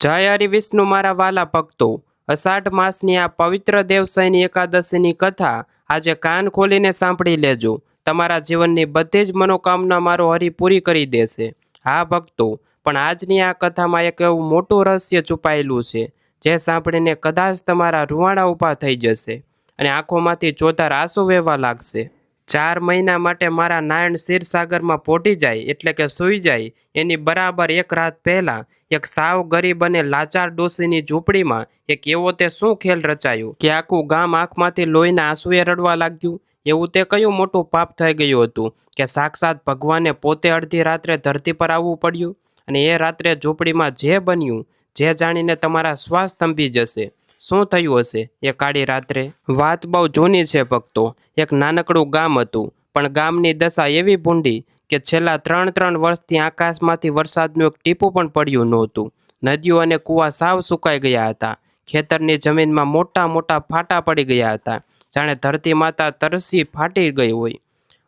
જય હરિવિષ્ણુ મારા વાલા ભક્તો, અષાઢ માસની આ પવિત્ર દેવસયની એકાદશીની કથા આજે કાન ખોલીને સાંભળી લેજો. તમારા જીવનની બધી જ મનોકામના મારો હરિ પૂરી કરી દેશે. હા ભક્તો, પણ આજની આ કથામાં એક એવું મોટું રહસ્ય છુપાયેલું છે, જે સાંભળીને કદાચ તમારા રૂવાડા ઊભા થઈ જશે અને આંખોમાંથી ચોધાર આંસુ વહેવા લાગશે. 4 મહિના માટે મારા નારાયણ ક્ષીરસાગરમાં પોઢી જાય એટલે કે સૂઈ જાય એની બરાબર એક રાત પહેલા એક સાવ ગરીબ અને લાચાર ડોશીની ઝૂંપડીમાં એક એવો તે શું ખેલ રચાયો કે આખું ગામ આંખમાંથી લોહીના આંસુએ રડવા લાગ્યું. એવું તે કયું મોટું પાપ થઈ ગયું હતું કે સાક્ષાત ભગવાને પોતે અડધી રાત્રે ધરતી પર આવવું પડ્યું? અને એ રાત્રે ઝૂંપડીમાં જે બન્યું, જે જાણીને તમારા શ્વાસ થંભી જશે. શું થયું હશે એ કાળી રાત્રે? વાત બહુ જૂની છે ભક્તો. એક નાનકડું ગામ હતું, પણ ગામની દશા એવી ભૂંડી કે છેલ્લા 3 વર્ષથી આકાશમાંથી વરસાદનું એક ટીપું પણ પડ્યું નહોતું. નદીઓ અને કૂવા સાવ સુકાઈ ગયા હતા. ખેતરની જમીનમાં મોટા મોટા ફાટા પડી ગયા હતા, જાણે ધરતી માતા તરસી ફાટી ગઈ હોય.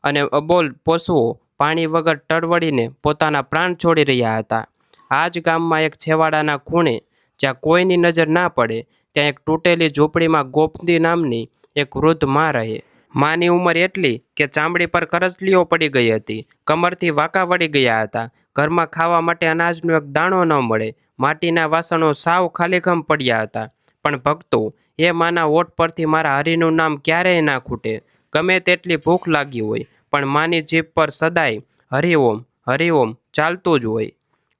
અને અબોલ પશુઓ પાણી વગર ટળવળીને પોતાના પ્રાણ છોડી રહ્યા હતા. આ જ ગામમાં એક છેવાડાના ખૂણે, જ્યાં કોઈની નજર ના પડે, ત્યાં એક તૂટેલી ઝૂંપડીમાં ગોપદી નામની એક વૃદ્ધ માં રહે. માની ઉંમર એટલી કે ચામડી પર કરચલીઓ પડી ગઈ હતી, કમરથી વાંકા વળી ગયા હતા. ઘરમાં ખાવા માટે અનાજનો એક દાણો ન મળે, માટીના વાસણો સાવ ખાલીખમ પડ્યા હતા. પણ ભક્તો, એ માના ઓઠ પરથી મારા હરિનું નામ ક્યારેય ના ખૂટે. ગમે તેટલી ભૂખ લાગી હોય, પણ માની જીભ પર સદાય હરિઓમ હરિઓમ ચાલતું જ હોય.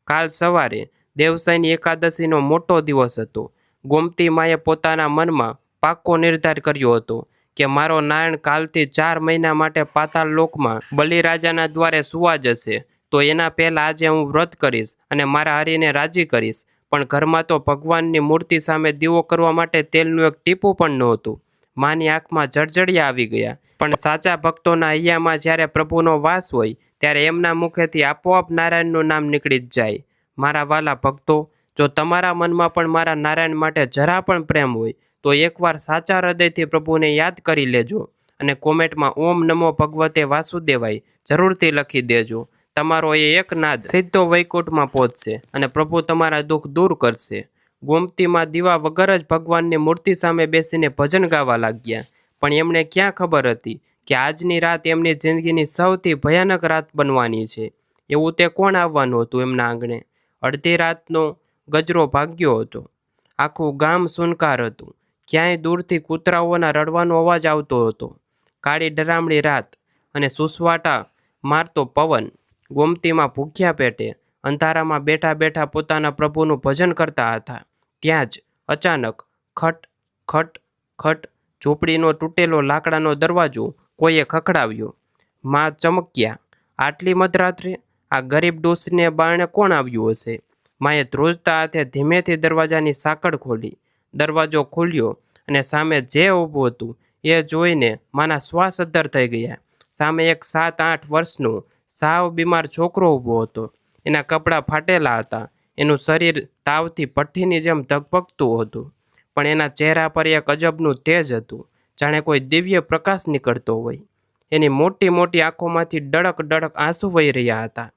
કાલ સવારે દેવસયની એકાદશીનો મોટો દિવસ હતો. ગોમતી માએ પોતાના મનમાં પાક્કો નિર્ધાર કર્યો હતો કે મારો નારાયણ કાલથી 4 મહિના માટે પાતાળ લોકમાં બલિરાજાના દ્વારે સુવા જશે, તો એના પહેલાં આજે હું વ્રત કરીશ અને મારા હરિને રાજી કરીશ. પણ ઘરમાં તો ભગવાનની મૂર્તિ સામે દીવો કરવા માટે તેલનું એક ટીપું પણ નહોતું. માની આંખમાં જળજળિયા આવી ગયા. પણ સાચા ભક્તોના હૈયામાં જ્યારે પ્રભુનો વાસ હોય, ત્યારે એમના મુખેથી આપોઆપ નારાયણનું નામ નીકળી જ જાય. મારા વાલા ભક્તો, જો તમારા મનમાં પણ મારા નારાયણ માટે જરા પણ પ્રેમ હોય, તો એકવાર સાચા હૃદયથી પ્રભુને યાદ કરી લેજો અને કોમેન્ટમાં ઓમ નમો ભગવતે વાસુદેવાય જરૂરથી લખી દેજો. તમારો એ એક નાદ સીધો વૈકુંઠમાં પહોંચશે અને પ્રભુ તમારા દુઃખ દૂર કરશે. ગોમતીમાં દીવા વગર જ ભગવાનની મૂર્તિ સામે બેસીને ભજન ગાવા લાગ્યા. પણ એમણે ક્યાં ખબર હતી કે આજની રાત એમની જિંદગીની સૌથી ભયાનક રાત બનવાની છે. એવું તે કોણ આવવાનું હતું એમના આંગણે? અડધી રાતનો ગજરો ભાગ્યો હતો. આખું ગામ સુનકાર હતું. ક્યાંય દૂરથી કૂતરાઓના રડવાનો અવાજ આવતો હતો. કાળી ડરામણી રાત અને સુસવાટા મારતો પવન. ગોમતીમાં ભૂખ્યા પેટે અંધારામાં બેઠા બેઠા પોતાના પ્રભુનું ભજન કરતા હતા. ત્યાં જ અચાનક ખટ ખટ ખટ ઝૂંપડીનો તૂટેલો લાકડાનો દરવાજો કોઈએ ખખડાવ્યો. માં ચમક્યા. આટલી મધરાત્રે આ ગરીબ ડોશીને બારણે કોણ આવ્યું હશે? માએ ધ્રુજતા હાથે ધીમેથી દરવાજાની સાંકળ ખોલી. દરવાજો ખુલ્યો અને સામે જે ઊભું હતું એ જોઈને માના શ્વાસ અદ્ધર થઈ ગયા. સામે એક 7-8 વર્ષનો સાવ બીમાર છોકરો ઊભો હતો. એના કપડાં ફાટેલા હતા. એનું શરીર તાવથી ભઠ્ઠીની જેમ ધગધગતું હતું. પણ એના ચહેરા પર એક અજબનું તેજ હતું, જાણે કોઈ દિવ્ય પ્રકાશ નીકળતો હોય. એની મોટી મોટી આંખોમાંથી ડળક ડળક આંસુ વહી રહ્યા હતા.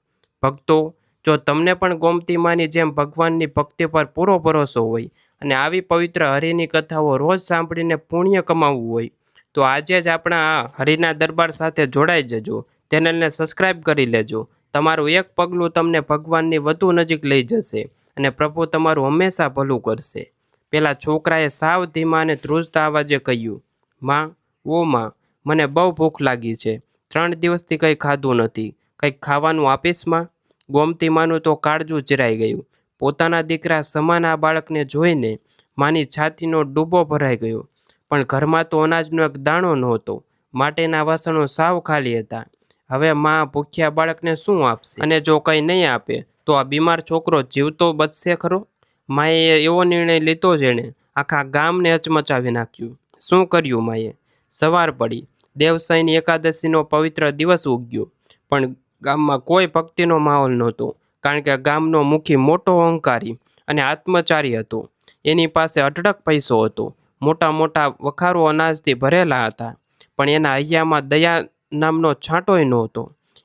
ભક્તો, જો તમને પણ ગોમતી માની જેમ ભગવાનની ભક્તિ પર પૂરો ભરોસો હોય અને આવી પવિત્ર હરિની કથાઓ રોજ સાંભળીને પુણ્ય કમાવવું હોય, તો આજે જ આપણા આ હરિના દરબાર સાથે જોડાઈ જજો. ચેનલને સબસ્ક્રાઈબ કરી લેજો. તમારું એક પગલું તમને ભગવાનની વધુ નજીક લઈ જશે અને પ્રભુ તમારું હંમેશા ભલું કરશે. પેલા છોકરાએ સાવ ધીમા અને ધ્રુજતા અવાજે કહ્યું, માં, ઓ માં, મને બહુ ભૂખ લાગી છે. 3 દિવસથી કંઈ ખાધું નથી. કંઈક ખાવાનું આપીશ માં? ગોમતી માનું તો કાળજું ચિરાઈ ગયું. પોતાના દીકરા સમાન આ બાળકને જોઈને માની છાતીનો ડૂબો ભરાઈ ગયો. પણ ઘરમાં તો અનાજનો એક દાણો નહોતો. માટેના વાસણો સાવ ખાલી હતા. હવે માં ભૂખ્યા બાળકને શું આપશે? અને જો કંઈ નહીં આપે તો આ બીમાર છોકરો જીવતો બચશે ખરો? માએ એવો નિર્ણય લીધો જેણે આખા ગામને હચમચાવી નાખ્યું. શું કર્યું માએ? સવાર પડી. દેવસયની એકાદશીનો પવિત્ર દિવસ ઉગ્યો. પણ ગામમાં કોઈ ભક્તિનો માહોલ નહોતો, કારણ કે ગામનો મુખી મોટો અહંકારી અને આત્મચારી હતો. એની પાસે અઢળક પૈસો હતો. મોટા મોટા વખારો અનાજથી ભરેલા હતા. પણ એના હૈયામાં દયા નામનો છાંટોય નહોતો.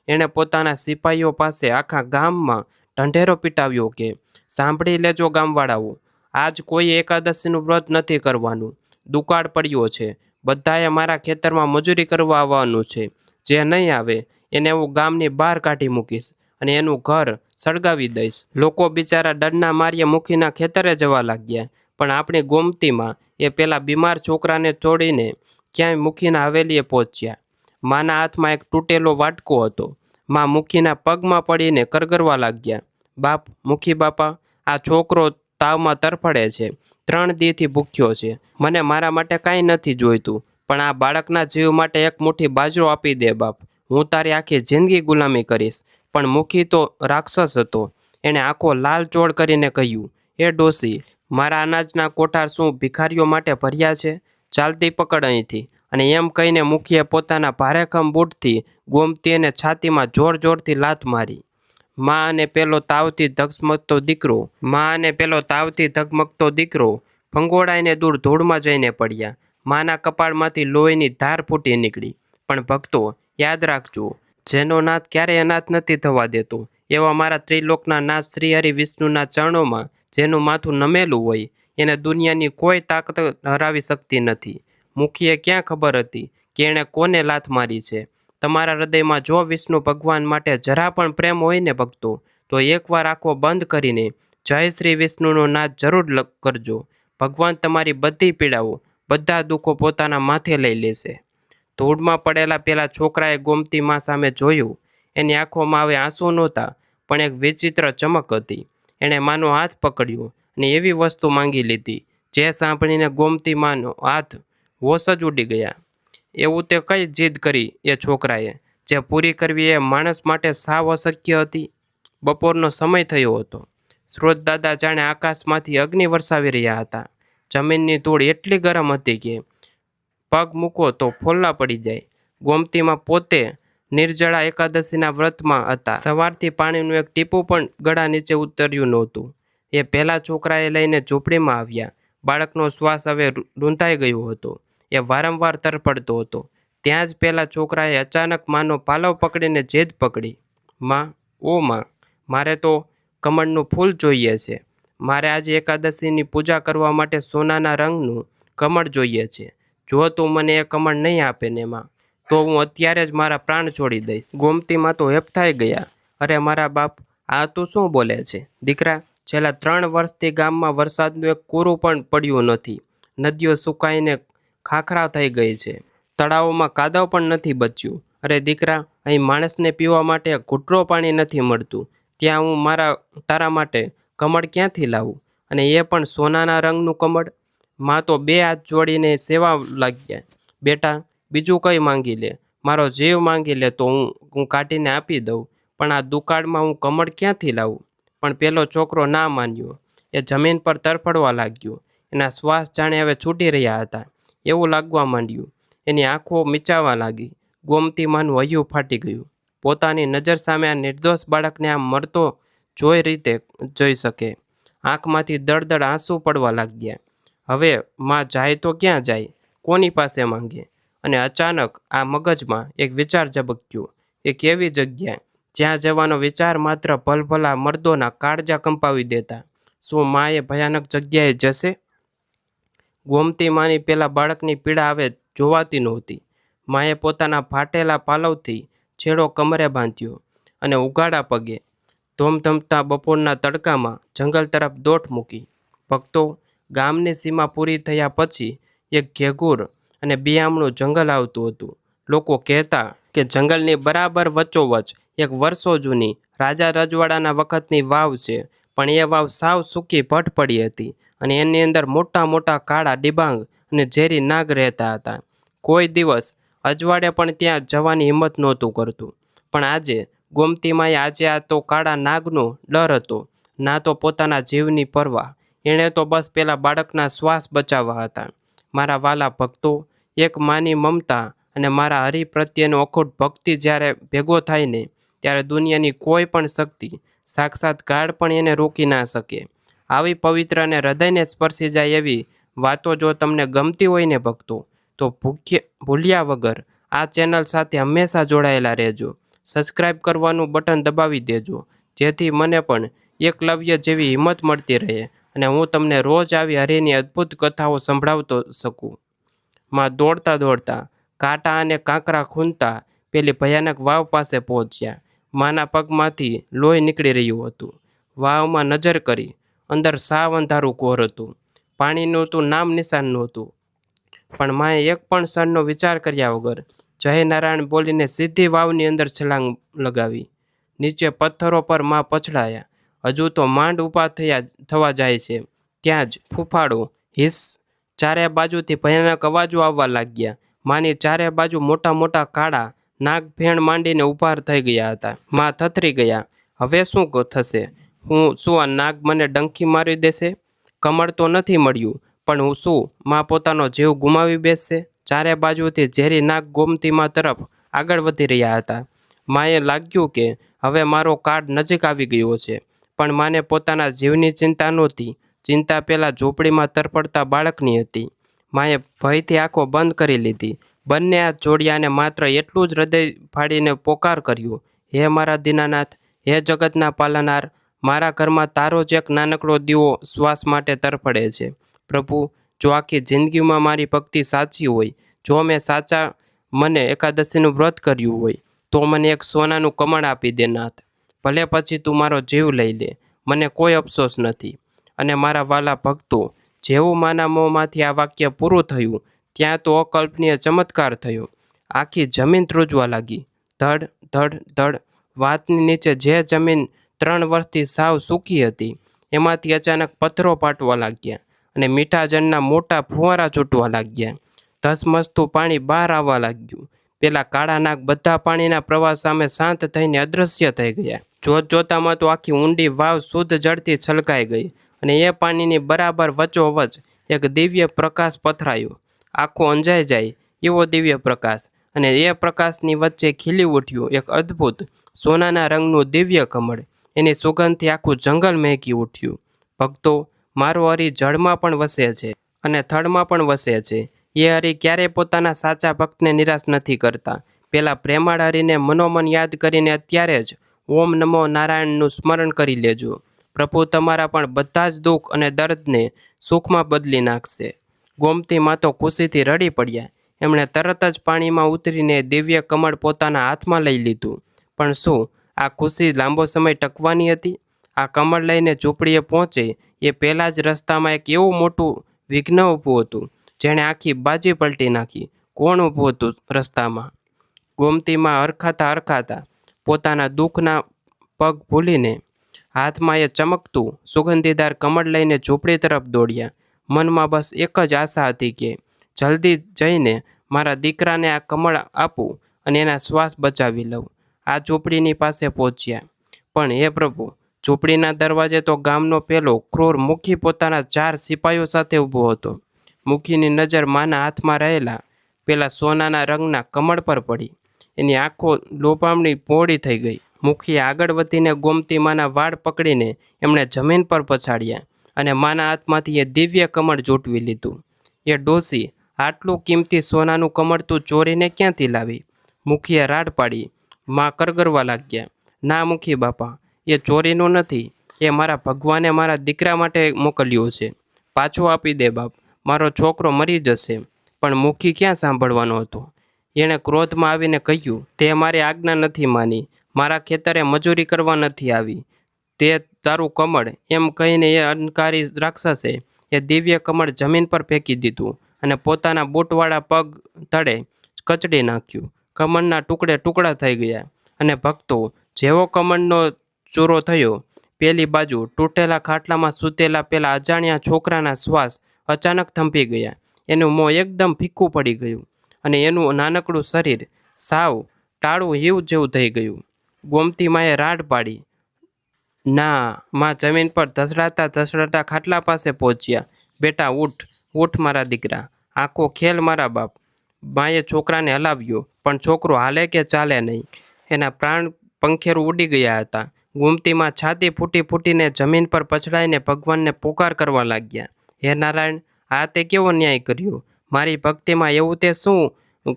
એણે પોતાના સિપાહીઓ પાસે આખા ગામમાં ઢંઢેરો પીટાવ્યો કે સાંભળી લેજો ગામવાળાઓ, આજ કોઈ એકાદશીનું વ્રત નથી કરવાનું. દુકાળ પડ્યો છે. બધાએ મારા ખેતરમાં મજૂરી કરવા આવવાનું છે. જે નહીં આવે એને હું ગામની બહાર કાઢી મૂકીશ અને એનું ઘર સળગાવી દઈશ. લોકો બિચારા ડરના માર્યા મુખીના ખેતરે જવા લાગ્યા. પણ આપણી ગોમતીમાં એ પેલા બીમાર છોકરાને છોડીને ક્યાંય મુખીના હવેલીએ પહોંચ્યા. માના હાથમાં એક તૂટેલો વાટકો હતો. માં મુખીના પગમાં પડીને કરગરવા લાગ્યા. બાપ, મુખી બાપા, આ છોકરો તાવમાં તરફડે છે. 3 દીથી ભૂખ્યો છે. મને મારા માટે કાંઈ નથી જોઈતું, પણ આ બાળકના જીવ માટે એક મુઠ્ઠી બાજરો આપી દે બાપ. હું તારી આખી જિંદગી ગુલામી કરીશ. પણ મુખી તો રાક્ષસ હતો. એણે આખો લાલ ચોળ કરીને કહ્યું, એ ડોસી, મારા અનાજના કોઠાર શું ભિખારીઓ માટે ભર્યા છે? ચાલતી પકડ અહીંથી. અને એમ કહીને મુખીએ પોતાના ભારેખમ બૂટથી ગોમતીને છાતીમાં જોર જોરથી લાત મારી. માં અને પેલો તાવથી ધગમગતો દીકરો ફંગોળાઈને દૂર ધૂળમાં જઈને પડ્યા. માના કપાળમાંથી લોહીની ધાર ફૂટી નીકળી. પણ ભક્તો, યાદ રાખજો, જેનો નાથ ક્યારેય અનાથ નથી થવા દેતો, એવા મારા ત્રિલોકના નાથ શ્રી હરિ વિષ્ણુના ચરણોમાં જેનું માથું નમેલું હોય એને દુનિયાની કોઈ તાકાત હરાવી શકતી નથી. મુખીએ ક્યાં ખબર હતી કે એણે કોને લાત મારી છે? તમારા હૃદયમાં જો વિષ્ણુ ભગવાન માટે જરા પણ પ્રેમ હોય ને ભક્તો, તો એકવાર આંખો બંધ કરીને જય શ્રી વિષ્ણુનો નાદ જરૂર કરજો. ભગવાન તમારી બધી પીડાઓ, બધા દુઃખો પોતાના માથે લઈ લેશે. ધૂળમાં પડેલા પેલા છોકરાએ ગોમતી માં સામે જોયું. એની આંખોમાં હવે આંસુ નહોતા, પણ એક વિચિત્ર ચમક હતી. એણે માનો હાથ પકડ્યો અને એવી વસ્તુ માંગી લીધી જે સાંભળીને ગોમતી માનો હાથ હોશ જ ઉડી ગયા. એવું તે કઈ જીદ કરી એ છોકરાએ, જે પૂરી કરવી એ માણસ માટે સાવ અશક્ય હતી? બપોરનો સમય થયો હતો. સ્રોત દાદા જાણે આકાશમાંથી અગ્નિ વરસાવી રહ્યા હતા. જમીનની ધૂળ એટલી ગરમ હતી કે પગ મૂકો તો ફોલ્લા પડી જાય. ગોમતીમાં પોતે નિર્જળા એકાદશીના વ્રતમાં હતા. સવારથી પાણીનું એક ટીપું પણ ગળા નીચે ઉતર્યું નહોતું. એ પહેલા છોકરાએ લઈને ઝૂંપડીમાં આવ્યા. બાળકનો શ્વાસ હવે રૂંધાઈ ગયો હતો. એ વારંવાર તરફડતો હતો. ત્યાં જ પેલા છોકરાએ અચાનક માનો પાલવ પકડીને જીદ પકડી. માં, ઓ માં, મારે તો કમળનું ફૂલ જોઈએ છે. મારે આજે એકાદશીની પૂજા કરવા માટે સોનાના રંગનું કમળ જોઈએ છે. જો તું મને એ કમળ નહીં આપે ને માં, તો હું અત્યારે જ મારા પ્રાણ છોડી દઈશ. ગોમતીમાં તો હેપથાઈ ગયા. અરે મારા બાપ, આ તું શું બોલે છે? દીકરા, છેલ્લા 3 વર્ષથી ગામમાં વરસાદનું એક કૂરું પણ પડ્યું નથી. નદીઓ સુકાઈને ખાખરા થઈ ગઈ છે. તળાવોમાં કાદવ પણ નથી બચ્યું. અરે દીકરા, અહીં માણસને પીવા માટે ઘૂંટડો પાણી નથી મળતું. ત્યાં હું તારા માટે કમળ ક્યાંથી લાવું? અને એ પણ સોનાના રંગનું કમળ? માં તો 2 હાથ જોડીને સેવા લાગ્યા. બેટા, બીજું કંઈ માંગી લે, મારો જીવ માંગી લે તો હું કાઢીને આપી દઉં, પણ આ દુકાળમાં હું કમળ ક્યાંથી લાવું? પણ પેલો છોકરો ના માન્યો. એ જમીન પર તરફડવા લાગ્યો. એના શ્વાસ જાણે હવે છૂટી રહ્યા હતા એવું લાગવા માંડ્યું. એની આંખો મીચાવા લાગી. ગોમતી માનું હૈયું ફાટી ગયું. પોતાની નજર સામે આ નિર્દોષ બાળકને આમ મરતો જોઈ શકે. આંખમાંથી દળદળ આંસુ પડવા લાગ્યા. હવે માં જાય તો ક્યાં જાય? કોની પાસે માંગે? અને અચાનક આ મગજમાં એક વિચાર ઝબક્યો. એક એવી જગ્યા જ્યાં જવાનો વિચાર માત્ર ભલભલા મર્દોના કાળજા કંપાવી દેતા. શું માં એ ભયાનક જગ્યાએ જશે? ગોમતી માની પેલા બાળકની પીડા હવે જોવાતી નહોતી. માએ પોતાના ફાટેલા પાલવથી છેડો કમરે બાંધ્યો અને ઉઘાડા પગે ધોમધમતા બપોરના તડકામાં જંગલ તરફ દોટ મૂકી. ભક્તો, ગામની સીમા પૂરી થયા પછી એક ઘેઘૂર અને બિયામણું જંગલ આવતું હતું. લોકો કહેતા કે જંગલની બરાબર વચ્ચોવચ એક વર્ષો જૂની રાજા રજવાડાના વખતની વાવ છે, પણ એ વાવ સાવ સૂકી ભટ પડી હતી અને એની અંદર મોટા મોટા કાળા ડિબાંગ અને ઝેરી નાગ રહેતા હતા. કોઈ દિવસ અજવાડે પણ ત્યાં જવાની હિંમત નહોતું કરતું. પણ આજે ગોમતીમાંએ આ તો કાળા નાગનો ડર હતો, ના તો પોતાના જીવની પરવા. એણે તો બસ પેલા બાળકના શ્વાસ બચાવવા હતા. મારા વાલા ભક્તો, એક માની મમતા અને મારા હરિ પ્રત્યેનો અખૂટ ભક્તિ જ્યારે ભેગો થાય ને, ત્યારે દુનિયાની કોઈ પણ શક્તિ, સાક્ષાત ગાઢ પણ એને રોકી ના શકે. આવી પવિત્ર અને હૃદયને સ્પર્શી જાય એવી વાતો જો તમને ગમતી હોય ને ભક્તો, તો ભૂલ્યા વગર આ ચેનલ સાથે હંમેશા જોડાયેલા રહેજો. સબસ્ક્રાઈબ કરવાનું બટન દબાવી દેજો, જેથી મને પણ એકલવ્ય જેવી હિંમત મળતી રહે અને હું તમને રોજ આવી હરિની અદ્ભુત કથાઓ સંભળાવતો શકું. માં દોડતા દોડતા કાંટા અને કાંકરા ખૂંદતા પેલી ભયાનક વાવ પાસે પહોંચ્યા. માના પગમાંથી લોહી નીકળી રહ્યું હતું. વાવમાં નજર કરી, અંદર સાવ અંધારું ઘોર હતું. પાણીનું તો નામ નિશાન નહોતું. પણ માએ એક પણ ક્ષણનો વિચાર કર્યા વગર જય નારાયણ બોલીને સીધી વાવની અંદર છલાંગ લગાવી. નીચે પથ્થરો પર માં પછડાયા. હજુ તો માંડ ઊભા થવા જાય છે ત્યાં જ ફૂફાડો, હિસ, ચારે બાજુથી ભયાનક અવાજો આવવા લાગ્યા. માની ચારે બાજુ મોટા મોટા કાળા નાગ ભેણ માંડીને ઊભા થઈ ગયા હતા. માં થથરી ગયા. હવે શું થશે? શું આ નાગ મને ડંખી મારી દેશે? કમળ તો નથી મળ્યું, પણ હું શું માં પોતાનો જીવ ગુમાવી બેસશે? ચારે બાજુથી ઝેરી નાગ ગોમતીમાં તરફ આગળ વધી રહ્યા હતા. માએ લાગ્યું કે હવે મારો કાળ નજીક આવી ગયો છે. પણ માને પોતાના જીવની ચિંતા નહોતી. ચિંતા પેલા ઝૂંપડીમાં તરફડતા બાળકની હતી. માએ ભયથી આંખો બંધ કરી લીધી. બંને હાથ જોડ્યા અને માત્ર એટલું જ હૃદય ફાડીને પોકાર કર્યું, હે મારા દીનાનાથ, હે જગતના પાલનહાર, મારા ઘરમાં તારો જ એક નાનકડો દીવો શ્વાસ માટે તરફડે છે. પ્રભુ, જો આખી જિંદગીમાં મારી ભક્તિ સાચી હોય, જો મેં સાચા મને એકાદશીનું વ્રત કર્યું હોય, તો મને એક સોનાનું કમળ આપી દે નાથ. ભલે પછી તું મારો જીવ લઈ લે, મને કોઈ અફસોસ નથી. અને મારા વાલા ભક્તો, જેવું માના મોંમાંથી આ વાક્ય પૂરું થયું ત્યાં તો અકલ્પનીય ચમત્કાર થયો. આખી જમીન ધ્રુજવા લાગી. ધડ ધડ ધડ. વાતની નીચે જે જમીન 3 વર્ષથી સાવ સૂકી હતી એમાંથી અચાનક પથ્થરો પાટવા લાગ્યા અને મીઠા જળના મોટા ફુવારા છૂટવા લાગ્યા. ધસમસતું પાણી બહાર આવવા લાગ્યું. પેલા કાળા નાગ બધા પાણીના પ્રવાહ સામે શાંત થઈને અદૃશ્ય થઈ ગયા. જોતામાં તો આખી ઊંડી વાવ શુદ્ધ જળથી છલકાઈ ગઈ અને એ પાણીની બરાબર વચ્ચોવચ એક દિવ્ય પ્રકાશ પથરાયો. આખો અંજાઈ જાય એવો દિવ્ય પ્રકાશ. અને એ પ્રકાશની વચ્ચે ખીલી ઉઠ્યું એક અદ્ભુત સોનાના રંગનું દિવ્ય કમળ. એની સુગંધથી આખું જંગલ મહેકી ઉઠ્યું. ભક્તો, મારો હરિ જળમાં પણ વસે છે અને થળમાં પણ વસે છે. એ હરિ ક્યારેય પોતાના સાચા ભક્તને નિરાશ નથી કરતા. પેલા પ્રેમાળ હરિને મનોમન યાદ કરીને અત્યારે જ ઓમ નમો નારાયણનું સ્મરણ કરી લેજો. પ્રભુ તમારા પણ બધા જ દુઃખ અને દર્દને સુખમાં બદલી નાખશે. ગોમતી માં તો ખુશીથી રડી પડ્યા. એમણે તરત જ પાણીમાં ઉતરીને દિવ્ય કમળ પોતાના હાથમાં લઈ લીધું. પણ શું આ ખુશી લાંબો સમય ટકવાની હતી? આ કમળ લઈને ઝૂંપડીએ પહોંચે એ પહેલાં જ રસ્તામાં એક એવું મોટું વિઘ્ન ઊભું હતું જેણે આખી બાજી પલટી નાખી. કોણ ઊભું હતું રસ્તામાં? ગોમતીમાં હરખાતા પોતાના દુઃખના પગ ભૂલીને હાથમાં એ ચમકતું સુગંધીદાર કમળ લઈને ઝૂંપડી તરફ દોડ્યા. મનમાં બસ એક જ આશા હતી કે જલ્દી જઈને મારા દીકરાને આ કમળ આપું અને એના શ્વાસ બચાવી લઉં. આ ઝૂંપડીની પાસે પહોંચ્યા. પણ હે પ્રભુ, ઝૂંપડીના દરવાજે તો ગામનો પેલો ક્રૂર મુખી પોતાના 4 સિપાઈઓ સાથે ઊભો હતો. મુખીની નજર માના હાથમાં રહેલા પેલા સોનાના રંગના કમળ પર પડી. એની આંખો લોભામણી પહોળી થઈ ગઈ. મુખીએ આગળ વધીને ગોમતી માના વાળ પકડીને એમણે જમીન પર પછાડ્યા અને માના હાથમાંથી એ દિવ્ય કમળ ઝૂંટવી લીધું. એ ડોસી, આટલું કિંમતી સોનાનું કમળ તું ચોરીને ક્યાંથી લાવી? મુખીએ રાડ પાડી. માં કરગરવા લાગ્યા. ના મુખી બાપા, એ ચોરીનું નથી. એ મારા ભગવાને મારા દીકરા માટે મોકલ્યું છે. પાછું આપી દે બાપ, મારો છોકરો મરી જશે. પણ મુખી ક્યાં સાંભળવાનો હતો. એણે ક્રોધમાં આવીને કહ્યું, તે મારી આજ્ઞા નથી માની. મારા ખેતરે મજૂરી કરવા નથી આવી. તે તારું કમળ, એમ કહીને એ અહંકારી રાક્ષસે એ દિવ્ય કમળ જમીન પર ફેંકી દીધું અને પોતાના બૂટવાળા પગ તળે કચડી નાખ્યું. કમળના ટુકડા થઈ ગયા. અને ભક્તો, જેવો કમળનો ચૂરો થયો, પેલી બાજુ તૂટેલા ખાટલામાં સૂતેલા પેલા અજાણ્યા છોકરાના શ્વાસ અચાનક થંભી ગયા. એનું મોં એકદમ ફીક્કું પડી ગયું અને એનું નાનકડું શરીર સાવ ટાળું હીવ જેવું થઈ ગયું. ગોમતી માએ રાડ પાડી. ના. માં જમીન પર ધસડાતા ખાટલા પાસે પહોંચ્યા. બેટા ઉઠ, ઉઠ મારા દીકરા, આખો ખેલ મારા બાપ. માએ છોકરાને હલાવ્યો, પણ છોકરો હાલે કે ચાલે નહીં. એના પ્રાણ પંખેરું ઉડી ગયા હતા. ગોમતીમાં છાતી ફૂટીને જમીન પર પછડાઈને ભગવાનને પોકાર કરવા લાગ્યા. હે નારાયણ, આ તે કેવો ન્યાય કર્યો? મારી ભક્તિમાં એવું તે શું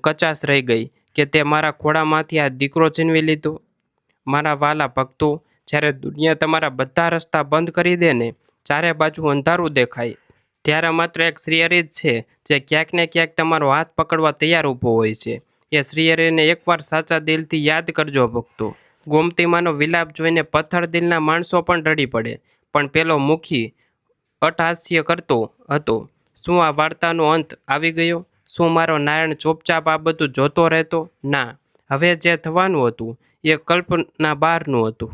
કચાશ રહી ગઈ કે તે મારા ખોળામાંથી આ દીકરો છીનવી લીધો? મારા વાલા ભક્તો, જ્યારે દુનિયા તમારા બધા રસ્તા બંધ કરી દે ને ચારે બાજુ અંધારું દેખાય, ત્યારે માત્ર એક શ્રીહરિ જ છે જે ક્યાંક ને ક્યાંક તમારો હાથ પકડવા તૈયાર ઊભો હોય છે. એ શ્રીહરિને એકવાર સાચા દિલથી યાદ કરજો ભક્તો. ગોમતીમાનો વિલાપ જોઈને પથ્થર દિલના માણસો પણ રડી પડે, પણ પેલો મુખી અટહાસ્ય કરતો હતો. શું આ વાર્તાનો અંત આવી ગયો? શું મારો નારાયણ ચોપચાપ આ બધું જોતો રહેતો? ના, હવે જે થવાનું હતું એ કલ્પના બહારનું હતું.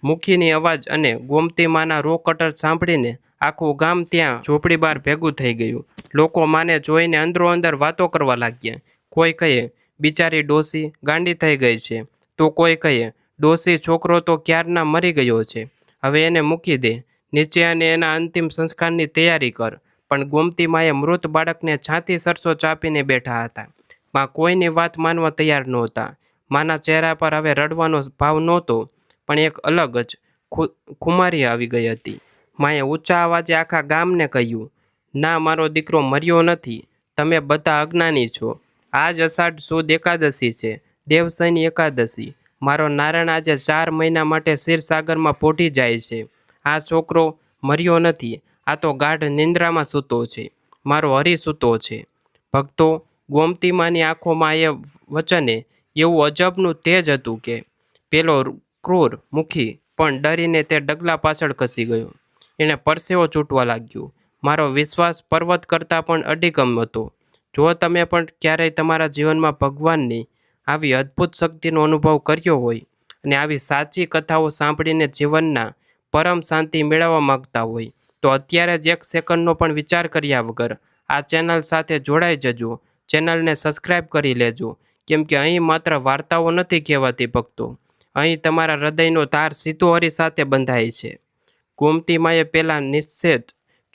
મુખીની અવાજ અને ગોમતીમાના રોકટર સાંભળીને આખું ગામ ત્યાં ઝૂંપડી બહાર ભેગું થઈ ગયું. લોકો માને જોઈને અંદરો અંદર વાતો કરવા લાગ્યા. કોઈ કહે બિચારી ડોસી ગાંડી થઈ ગઈ છે, તો કોઈ કહે ડોસી છોકરો તો ક્યારના મરી ગયો છે, હવે એને મૂકી દે નીચે અને એના અંતિમ સંસ્કારની તૈયારી કર. પણ ગોમતીમાએ મૃત બાળકને છાતી સરસો ચાપીને બેઠા હતા. માં કોઈની વાત માનવા તૈયાર નહોતા. માના ચહેરા પર હવે રડવાનો ભાવ નહોતો, પણ એક અલગ જ ખુમારી આવી ગઈ હતી. માએ ઊંચા અવાજે આખા ગામને કહ્યું, ના, મારો દીકરો મર્યો નથી. તમે બધા અજ્ઞાની છો. આજ અષાઢ સુદ એકાદશી છે, દેવશયની એકાદશી. મારો નારાયણ આજે 4 મહિના માટે ક્ષીરસાગરમાં પોઢી જાય છે. આ છોકરો મર્યો નથી, આ તો ગાઢ નિંદ્રામાં સૂતો છે. મારો હરિ સૂતો છે. ભક્તો, ગોમતીમાની આંખોમાં એ વચને એવું અજબનું તેજ હતું કે પેલો ક્રૂર મુખી પણ ડરીને તે ડગલા પાછળ ખસી ગયો. એણે પરસેવો છૂટવા લાગ્યો. મારો વિશ્વાસ પર્વત કરતાં પણ અડીકમ હતો. જો તમે પણ ક્યારેય તમારા જીવનમાં ભગવાનની આવી અદ્ભુત શક્તિનો અનુભવ કર્યો હોય અને આવી સાચી કથાઓ સાંભળીને જીવનના પરમ શાંતિ મેળવવા માગતા હોય, તો અત્યારે જ 1 સેકન્ડનો પણ વિચાર કર્યા વગર આ ચેનલ સાથે જોડાઈ જજો. ચેનલને સબસ્ક્રાઈબ કરી લેજો, કેમ કે અહીં માત્ર વાર્તાઓ નથી કહેવાતી ભક્તો, અહીં તમારા હૃદયનો તાર સીધો હરિ સાથે બંધાય છે. ગોમતીમાએ પેલા નિશ્ચેત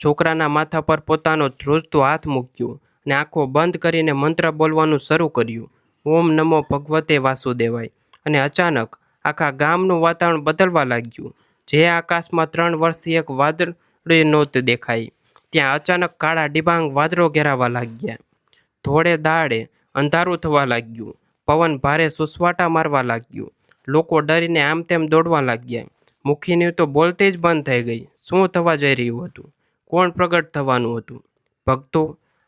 છોકરાના માથા પર પોતાનો ધ્રુજતો હાથ મૂક્યો અને આંખો બંધ કરીને મંત્ર બોલવાનું શરૂ કર્યું. ઓમ નમો ભગવતે વાસુદેવાય. અને અચાનક આખા ગામનું વાતાવરણ બદલવા લાગ્યું. જે આકાશમાં 3 વર્ષથી એક વાદળી નહોતું દેખાઈ, ત્યાં અચાનક કાળા ડિબાંગ વાદળો ઘેરાવા લાગ્યા. ધોળે દાડે અંધારું થવા લાગ્યું. પવન ભારે સુસવાટા મારવા લાગ્યું. લોકો ડરીને આમ તેમ દોડવા લાગ્યા. મુખીની તો બોલતી જ બંધ થઈ ગઈ. શું થવા જઈ રહ્યું હતું? કોણ પ્રગટ થવાનું હતું? ભક્તો,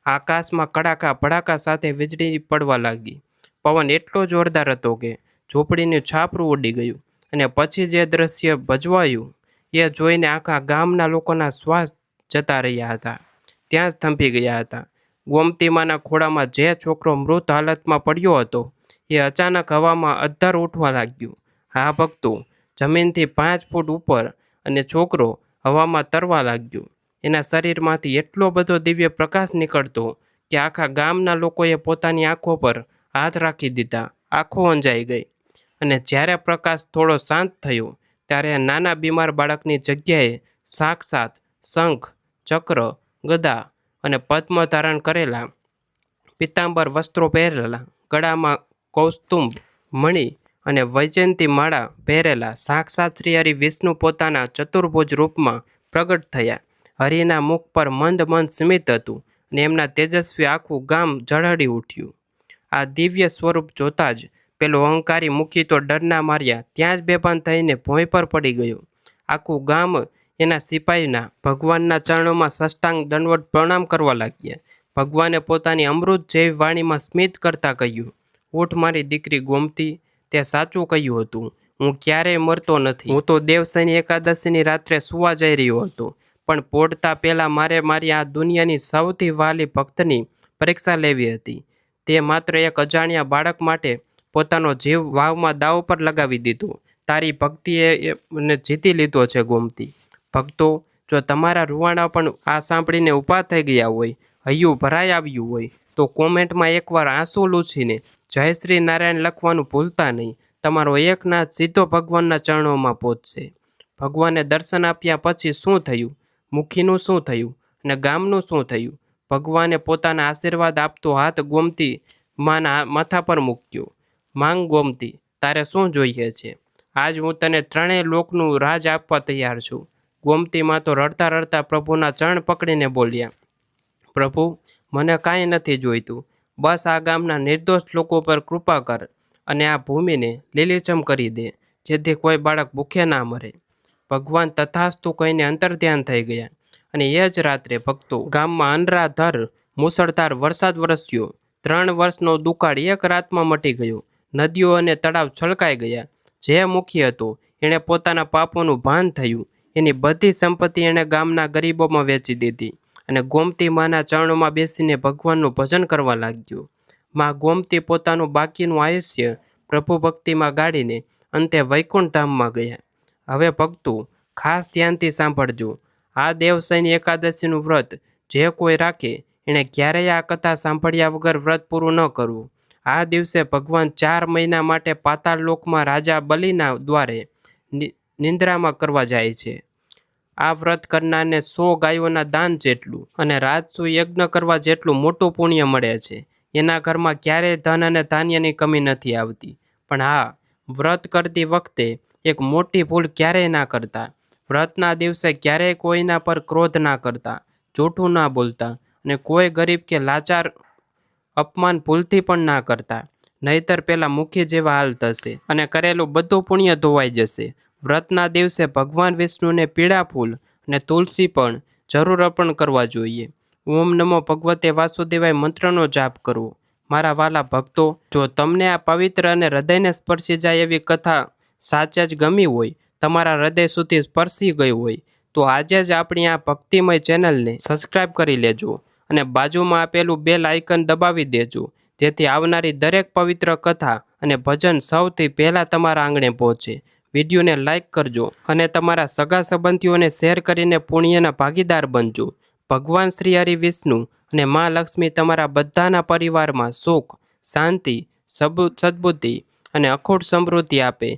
આકાશમાં કડાકા ભડાકા સાથે વીજળી પડવા લાગી. પવન એટલો જોરદાર હતો કે ઝૂંપડીનું છાપરું ઉડી ગયું. અને પછી જે દ્રશ્ય ભજવાયું એ જોઈને આખા ગામના લોકોના શ્વાસ જતા રહ્યા હતા, ત્યાં જ થંભી ગયા હતા. ગોમતીમાના ખોળામાં જે છોકરો મૃત હાલતમાં પડ્યો હતો એ અચાનક હવામાં અદ્ધર ઉઠવા લાગ્યું. હા ભક્તો, જમીનથી 5 ફૂટ ઉપર, અને છોકરો હવામાં તરવા લાગ્યો. એના શરીરમાંથી એટલો બધો દિવ્ય પ્રકાશ નીકળતો કે આખા ગામના લોકોએ પોતાની આંખો પર હાથ રાખી દીધા. આંખો અંજાઈ ગઈ. અને જ્યારે પ્રકાશ થોડો શાંત થયો, ત્યારે નાના બીમાર બાળકની જગ્યાએ સાક્ષાત શંખ, ચક્ર, ગદા અને પદ્મ ધારણ કરેલા, પિત્તાંબર વસ્ત્રો પહેરેલા, ગળામાં કૌસ્તુંભ મણિ અને વૈજયંતી માળા પહેરેલા સાક્ષાત શ્રી હરિ વિષ્ણુ પોતાના ચતુર્ભુજ રૂપમાં પ્રગટ થયા. હરિના મુખ પર મંદ મંદ સ્મિત હતું અને એમના તેજસ્વી આખું ગામ ઝળહળી ઉઠ્યું. આ દિવ્ય સ્વરૂપ જોતા જ પેલો અહંકારી મુખી તો ડરના માર્યા ત્યાં જ બેભાન થઈને ભોંય પર પડી ગયો. આખું ગામ એના સિપાહીના ભગવાનના ચરણોમાં સાષ્ટાંગ દંડવત પ્રણામ કરવા લાગ્યા. ભગવાને પોતાની અમૃત જેવી વાણીમાં સ્મિત કરતા કહ્યું, ઉઠ મારી દીકરી ગોમતી, તે સાચું કહ્યું હતું. હું ક્યારેય મરતો નથી. હું તો દેવશયની એકાદશીની રાત્રે સુવા જઈ રહ્યો હતો, પણ પોઢતા પહેલાં મારે મારી આ દુનિયાની સૌથી વહાલી ભક્તની પરીક્ષા લેવી હતી. તે માત્ર એક અજાણ્યા બાળક માટે પોતાનો જીવ વાવમાં દાવ પર લગાવી દીધો. તારી ભક્તિએ એને જીતી લીધો છે ગોમતી. ભક્તો, જો તમારા રૂવાણા પણ આ સાંભળીને ઊભા થઈ ગયા હોય, હૈયું ભરાઈ આવ્યું હોય, તો કોમેન્ટમાં એકવાર આંસુ લૂછીને જય શ્રી નારાયણ લખવાનું ભૂલતા નહીં. તમારો એક નાથ સીધો ભગવાનના ચરણોમાં પહોંચશે. ભગવાને દર્શન આપ્યા પછી શું થયું? મુખીનું શું થયું? અને ગામનું શું થયું? ભગવાને પોતાના આશીર્વાદ આપતો હાથ ગોમતી માના માથા પર મૂક્યો. માંગ ગોમતી, તારે શું જોઈએ છે? આજ હું તને 3 લોકનું રાજ આપવા તૈયાર છું. ગોમતી માં તો રડતા રડતા પ્રભુના ચરણ પકડીને બોલ્યા, પ્રભુ, મને કાંઈ નથી જોઈતું. બસ આ ગામના નિર્દોષ લોકો પર કૃપા કર અને આ ભૂમિને લીલીછમ કરી દે. જેથી કોઈ બાળક ભૂખે ના મરે. ભગવાન તથાસ્તુ કહીને અંતર્ધ્યાન થઈ ગયા અને એ જ રાત્રે ભક્તો ગામમાં અનરાધાર મુસળધાર વરસાદ વરસ્યો. 3 વર્ષનો દુકાળ એક રાતમાં મટી ગયો. નદીઓ અને તળાવ છલકાઈ ગયા. જે મુખી હતો એણે પોતાના પાપોનું ભાન થયું. એની બધી સંપત્તિ એણે ગામના ગરીબોમાં વેચી દીધી અને ગોમતી માના ચરણોમાં બેસીને ભગવાનનું ભજન કરવા લાગ્યો. માં ગોમતી પોતાનું બાકીનું આયુષ્ય પ્રભુ ભક્તિમાં ગાળીને અંતે વૈકુંઠ ધામમાં ગયા. હવે ભક્તો ખાસ ધ્યાનથી સાંભળજો. આ દેવશયની એકાદશીનું વ્રત જે કોઈ રાખે એણે ક્યારેય આ કથા સાંભળ્યા વગર વ્રત પૂરું ન કરવું. આ દિવસે ભગવાન 4 મહિના માટે પાતાળ લોકમાં રાજા બલિના દ્વારે નિંદ્રામાં કરવા જાય છે. આ વ્રત કરનારને 100 ગાયોના દાન જેટલું અને રાજસુ યજ્ઞ કરવા જેટલું મોટું પુણ્ય મળે છે. એના ઘરમાં ક્યારેય ધન અને ધાન્યની કમી નથી આવતી. પણ હા, વ્રત કરતી વખતે એક મોટી ભૂલ ક્યારેય ના કરતા. વ્રતના દિવસે ક્યારેય કોઈના પર ક્રોધ ના કરતા, જૂઠું ના બોલતા અને કોઈ ગરીબ કે લાચાર અપમાન ભૂલથી પણ ના કરતા. નહીતર પેલા મુખી જેવા હાલ થશે અને કરેલું બધું પુણ્ય ધોવાઈ જશે. વ્રતના દિવસે ભગવાન વિષ્ણુને પીળા ફૂલ અને તુલસી પણ જરૂર અર્પણ કરવા જોઈએ. ઓમ નમો ભગવતે વાસુદેવાય મંત્રનો જાપ કરવો. મારા વાલા ભક્તો, જો તમને આ પવિત્ર અને હૃદયને સ્પર્શી જાય એવી કથા સાચે જ ગમી હોય, તમારા હૃદય સુધી સ્પર્શી ગઈ હોય, તો આજે જ આપણી આ ભક્તિમય ચેનલને સબસ્ક્રાઈબ કરી લેજો અને બાજુમાં આપેલું બેલ આઇકન દબાવી દેજો, જેથી આવનારી દરેક પવિત્ર કથા અને ભજન સૌથી પહેલાં તમારા આંગણે પહોંચે. વિડીયોને લાઇક કરજો અને તમારા સગા સંબંધીઓને શેર કરીને પુણ્યના ભાગીદાર બનજો. ભગવાન શ્રી હરિ વિષ્ણુ અને મા લક્ષ્મી તમારા બધાના પરિવારમાં સુખ, શાંતિ, સદબુદ્ધિ અને અખૂટ સમૃદ્ધિ આપે.